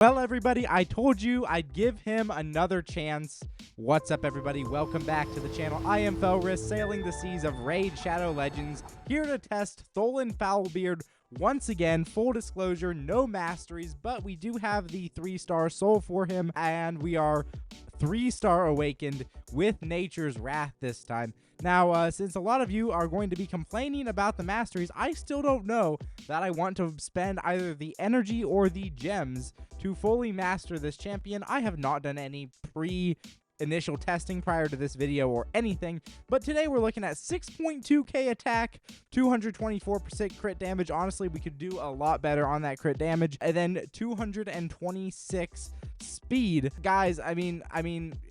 Well, everybody, I told you I'd give him another chance. What's up, everybody? Welcome back to the channel. I am Felris, sailing the seas of Raid Shadow Legends, here to test Tholin Foulbeard once again. Full disclosure, no masteries, but we do have the 3-star soul for him, and we are 3-star awakened with Nature's Wrath this time. Now, since a lot of you are going to be complaining about the masteries, I still don't know that I want to spend either the energy or the gems to fully master this champion. I have not done any initial testing prior to this video or anything, but today we're looking at 6.2k attack, 224% crit damage. Honestly, we could do a lot better on that crit damage, and then 226 speed. Guys, I mean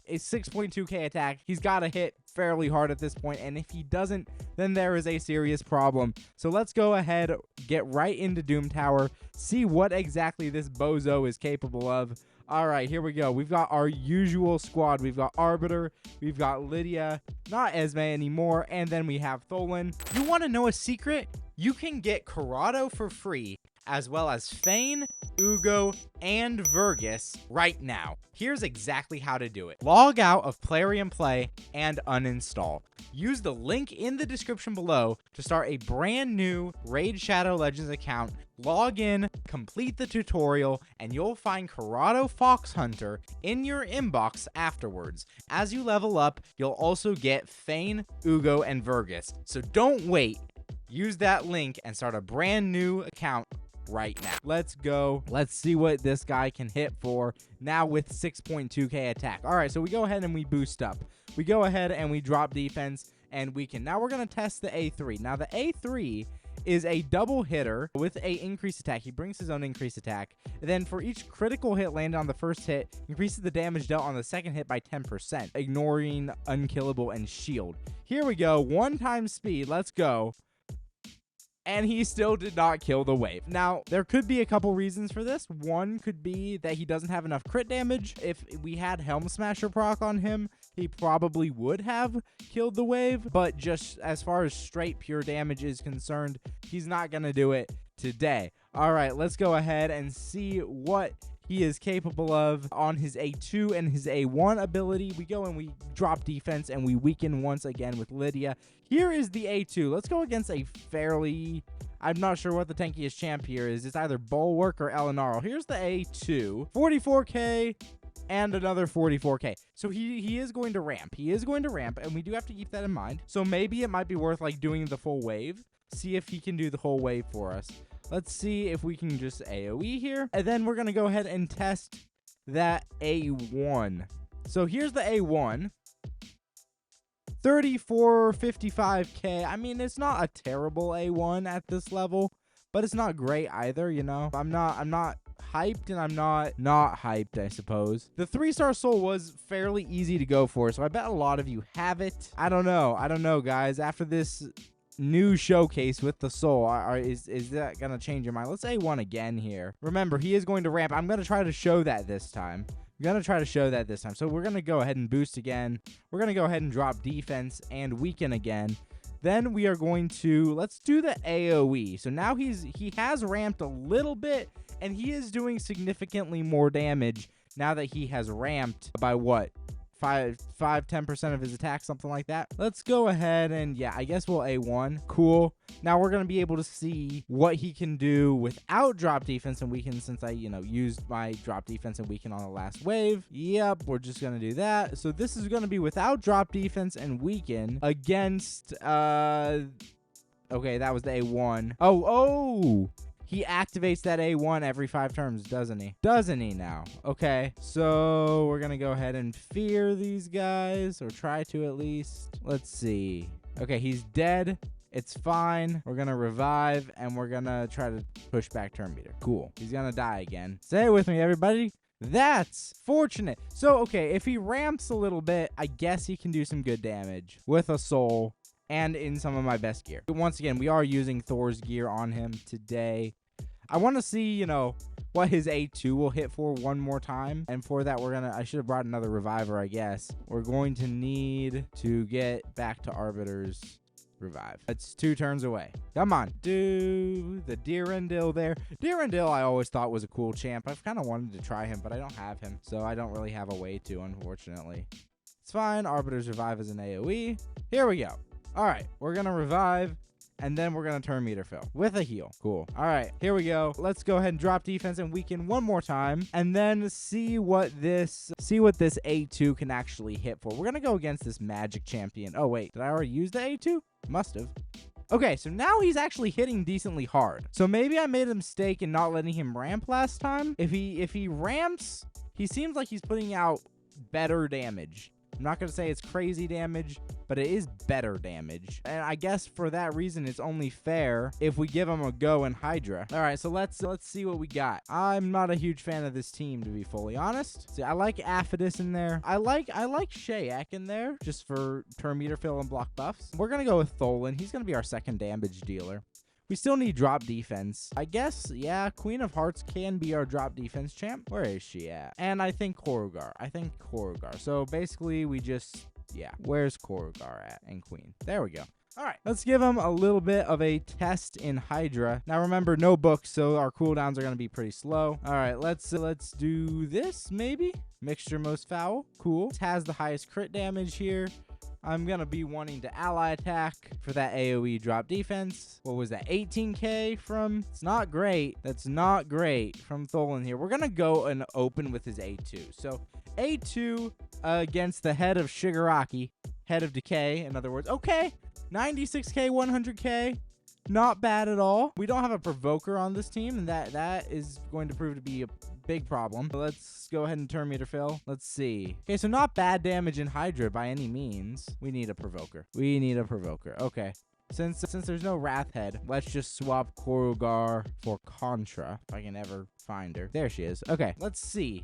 it's 6.2k attack. He's got to hit fairly hard at this point, and if he doesn't, then there is a serious problem. So let's go ahead, get right into Doom Tower, see what exactly this bozo is capable of. All right, here we go. We've got our usual squad. We've got Arbiter, we've got Lydia, not Esme anymore, and then we have Tholin. You want to know a secret? You can get Corrado for free, as well as Fane, Ugo, and Vergus right now. Here's exactly how to do it. Log out of Plarium Play and uninstall. Use the link in the description below to start a brand new Raid Shadow Legends account. Log in, complete the tutorial, and you'll find Corrado Fox Hunter in your inbox afterwards. As you level up, you'll also get Fane, Ugo, and Vergus. So don't wait. Use that link and start a brand new account right now. Let's go. Let's see what this guy can hit for now with 6.2k attack. All right, so we go ahead and we boost up. We go ahead and we drop defense, and we can. Now we're going to test the A3. Now the A3 is a double hitter with a increased attack. He brings his own increased attack. And then for each critical hit landed on the first hit, increases the damage dealt on the second hit by 10%, ignoring unkillable and shield. Here we go. 1 speed. Let's go. And he still did not kill the wave. Now, there could be a couple reasons for this. One could be that he doesn't have enough crit damage. If we had Helm Smasher proc on him, he probably would have killed the wave. But just as far as straight pure damage is concerned, he's not going to do it today. All right, let's go ahead and see what he is capable of on his A2 and his A1 ability. We go and we drop defense and we weaken once again with Lydia. Here is the A2. Let's go against a fairly... I'm not sure what the tankiest champ here is. It's either Bulwark or Elenaro. Here's the A2. 44k and another 44k. So he is going to ramp. He is going to ramp, and we do have to keep that in mind. So maybe it might be worth like doing the full wave. See if he can do the whole wave for us. Let's see if we can just AoE here. And then we're going to go ahead and test that A1. So here's the A1. 3455k. I mean, it's not a terrible A1 at this level, but it's not great either, you know. I'm not hyped, and I'm not hyped, I suppose. The 3-star soul was fairly easy to go for, so I bet a lot of you have it. I don't know, guys. After this new showcase with the soul, is that gonna change your mind? Let's A1 again here. Remember, he is going to ramp. I'm gonna try to show that this time. So we're gonna go ahead and boost again. We're gonna go ahead and drop defense and weaken again. Then we are going to, let's do the AoE. So now he has ramped a little bit, and he is doing significantly more damage now that he has ramped by what? 10% of his attack, something like that. Let's go ahead and, yeah, I guess we'll A1. Cool. Now we're going to be able to see what he can do without drop defense and weaken, since I, used my drop defense and weaken on the last wave. Yep, we're just going to do that. So this is going to be without drop defense and weaken against, okay, that was the A1. Oh! He activates that A1 every 5 turns, doesn't he? Doesn't he now? Okay, so we're going to go ahead and fear these guys, or try to at least. Let's see. Okay, he's dead. It's fine. We're going to revive, and we're going to try to push back turn meter. Cool. He's going to die again. Say it with me, everybody. That's fortunate. So, okay, if he ramps a little bit, I guess he can do some good damage with a soul and in some of my best gear. But once again, we are using Thor's gear on him today. I want to see, what his A2 will hit for one more time. And for that, I should have brought another reviver, I guess. We're going to need to get back to Arbiter's revive. It's 2 turns away. Come on. Do the Deerendil there. Deerendil I always thought was a cool champ. I've kind of wanted to try him, but I don't have him. So I don't really have a way to, unfortunately. It's fine. Arbiter's revive is an AoE. Here we go. All right. We're going to revive. And then we're going to turn meter fill with a heal. Cool. All right, here we go. Let's go ahead and drop defense and weaken one more time. And then see what this A2 can actually hit for. We're going to go against this magic champion. Oh, wait. Did I already use the A2? Must have. Okay, so now he's actually hitting decently hard. So maybe I made a mistake in not letting him ramp last time. If he ramps, he seems like he's putting out better damage. I'm not going to say it's crazy damage, but it is better damage. And I guess for that reason, it's only fair if we give him a go in Hydra. All right, so let's see what we got. I'm not a huge fan of this team, to be fully honest. See, I like Aphidus in there. I like Shayak in there, just for turn meter fill and block buffs. We're going to go with Tholin. He's going to be our second damage dealer. We still need drop defense. I guess, yeah, Queen of Hearts can be our drop defense champ. Where is she at? And I think Korugar. So basically, we just, yeah, where's Korugar at and Queen? There we go. All right, let's give him a little bit of a test in Hydra. Now, remember, no books, so our cooldowns are going to be pretty slow. All right, let's do this, maybe. Mixture most foul. Cool. It has the highest crit damage here. I'm going to be wanting to ally attack for that AoE drop defense. What was that? 18k from? It's not great. That's not great from Tholin here. We're going to go and open with his A2. So A2 against the head of Shigaraki. Head of Decay, in other words. Okay. 96k, 100k. Not bad at all. We don't have a provoker on this team, and that is going to prove to be a big problem. So let's go ahead and turn meter fill. Let's see. Okay, so not bad damage in Hydra by any means. We need a provoker. Okay. Since there's no Wrath Head, let's just swap Korugar for Contra, if I can ever find her. There she is. Okay, let's see.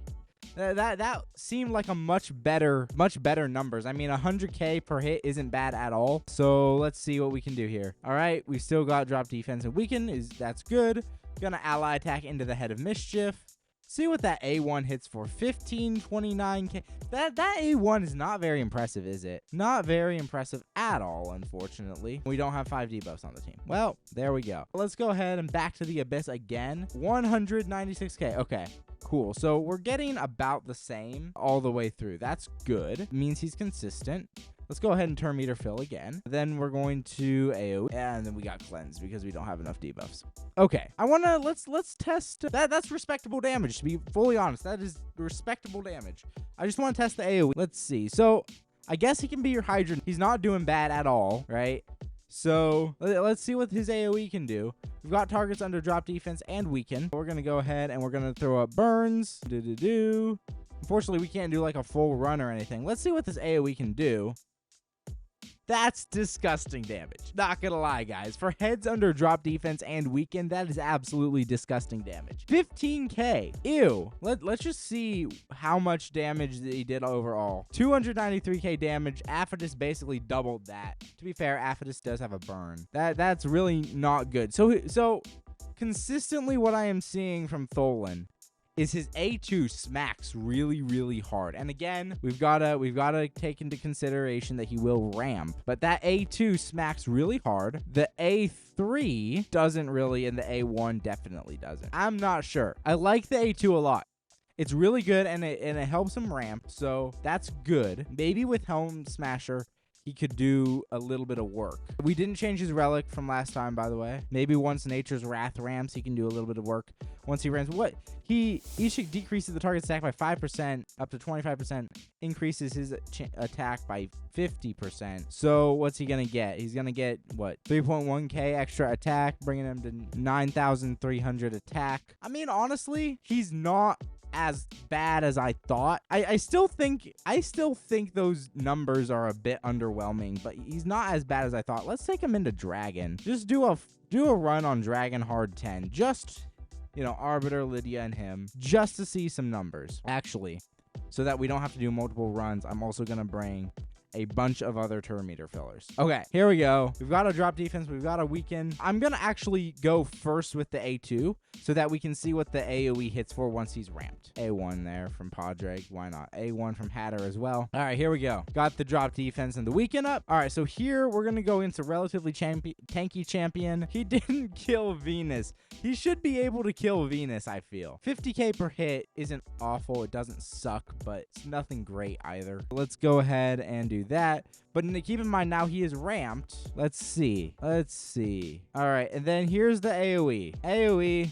That seemed like a much better numbers. I mean, 100k per hit isn't bad at all. So let's see what we can do here. All right, we still got drop defense and weaken. That's good. Gonna ally attack into the head of Mischief. See what that A1 hits for. 1529k. That A1 is not very impressive, is it? Not very impressive at all, unfortunately. We don't have 5 debuffs on the team. Well, there we go. Let's go ahead and back to the Abyss again. 196k. Okay. Cool. So we're getting about the same all the way through. That's good. It means he's consistent. Let's go ahead and turn meter fill again. Then we're going to AoE, and then we got cleanse because we don't have enough debuffs. Okay, let's test that. That's respectable damage, to be fully honest. That is respectable damage. I just want to test the AoE. Let's see. So I guess he can be your Hydra. He's not doing bad at all, right? So let's see what his AoE can do. We've got targets under drop defense and weaken. We're going to go ahead and we're going to throw up burns. Unfortunately, we can't do like a full run or anything. Let's see what this AoE can do. That's disgusting damage. Not gonna lie, guys. For heads under drop defense and weaken, that is absolutely disgusting damage. 15k. Ew. Let's just see how much damage that he did overall. 293k damage. Aphidus basically doubled that. To be fair, Aphidus does have a burn. That's really not good. So consistently what I am seeing from Tholin is his A2 smacks really, really hard. And again, we've gotta take into consideration that he will ramp. But that A2 smacks really hard. The A3 doesn't really, and the A1 definitely doesn't. I'm not sure. I like the A2 a lot. It's really good, and it helps him ramp, so that's good. Maybe with Helm Smasher, he could do a little bit of work. We didn't change his relic from last time, by the way. Maybe once Nature's Wrath ramps, he can do a little bit of work. Once he ramps, he should decrease the target attack by 5%, up to 25%, increases his attack by 50%. So what's he gonna get? He's gonna get, what, 3.1k extra attack, bringing him to 9,300 attack. I mean, honestly, he's not as bad as I thought. I still think those numbers are a bit underwhelming, but he's not as bad as I thought. Let's take him into Dragon. Just do a run on Dragon Hard 10. Just, Arbiter, Lydia, and him, just to see some numbers. Actually, so that we don't have to do multiple runs, I'm also gonna bring a bunch of other turn meter fillers. Okay, here we go. We've got a drop defense. We've got a weaken. I'm going to actually go first with the A2 so that we can see what the AoE hits for once he's ramped. A1 there from Podrick. Why not? A1 from Hatter as well. All right, here we go. Got the drop defense and the weaken up. All right, so here we're going to go into relatively tanky champion. He didn't kill Venus. He should be able to kill Venus, I feel. 50k per hit isn't awful. It doesn't suck, but it's nothing great either. Let's go ahead and do that. But keep in mind, now he is ramped. Let's see. Let's see. All right, and then here's the AoE. AoE.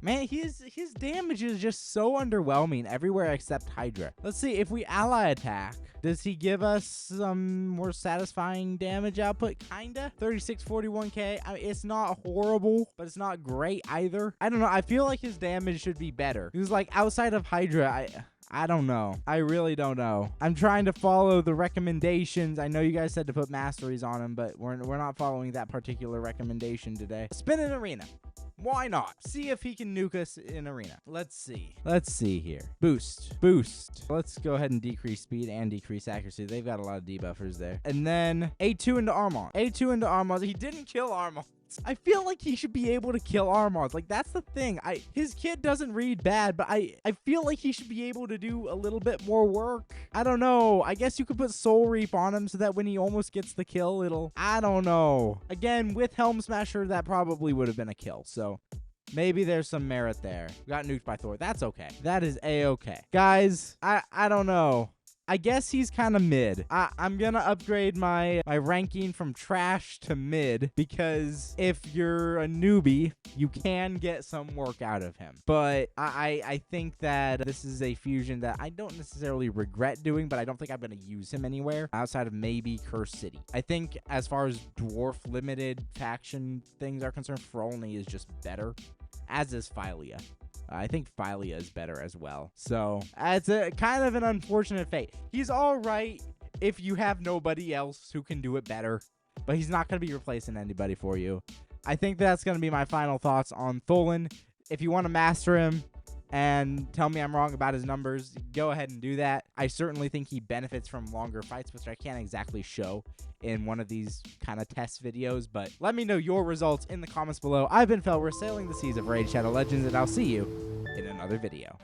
Man, his damage is just so underwhelming everywhere except Hydra. Let's see, if we ally attack, does he give us some more satisfying damage output? Kinda. 3641k. I mean, it's not horrible, but it's not great either. I don't know. I feel like his damage should be better. He was like, outside of Hydra, I don't know. I really don't know. I'm trying to follow the recommendations. I know you guys said to put masteries on him, but we're not following that particular recommendation today. Spin an arena. Why not? See if he can nuke us in arena. Let's see. Let's see here. Boost. Boost. Let's go ahead and decrease speed and decrease accuracy. They've got a lot of debuffers there. And then A2 into Armand. A2 into Armand. He didn't kill Armand. I feel like he should be able to kill Armand. Like, that's the thing. His kid doesn't read bad, but I feel like he should be able to do a little bit more work. I don't know. I guess you could put Soul Reap on him so that when he almost gets the kill, it'll... I don't know. Again, with Helm Smasher, that probably would have been a kill. So maybe there's some merit there. Got nuked by Thor. That's okay. That is A-okay. Guys, I don't know. I guess he's kind of mid. I'm going to upgrade my ranking from trash to mid because if you're a newbie, you can get some work out of him. But I think that this is a fusion that I don't necessarily regret doing, but I don't think I'm going to use him anywhere outside of maybe Curse City. I think as far as dwarf limited faction things are concerned, Frolny is just better, as is Philia. I think Philia is better as well. So it's a kind of an unfortunate fate. He's all right if you have nobody else who can do it better, but he's not going to be replacing anybody for you. I think that's going to be my final thoughts on Tholin. If you want to master him and tell me I'm wrong about his numbers, go ahead and do that. I certainly think he benefits from longer fights, which I can't exactly show in one of these kind of test videos, but let me know your results in the comments below. I've been Felris, sailing the seas of Raid Shadow Legends, and I'll see you in another video.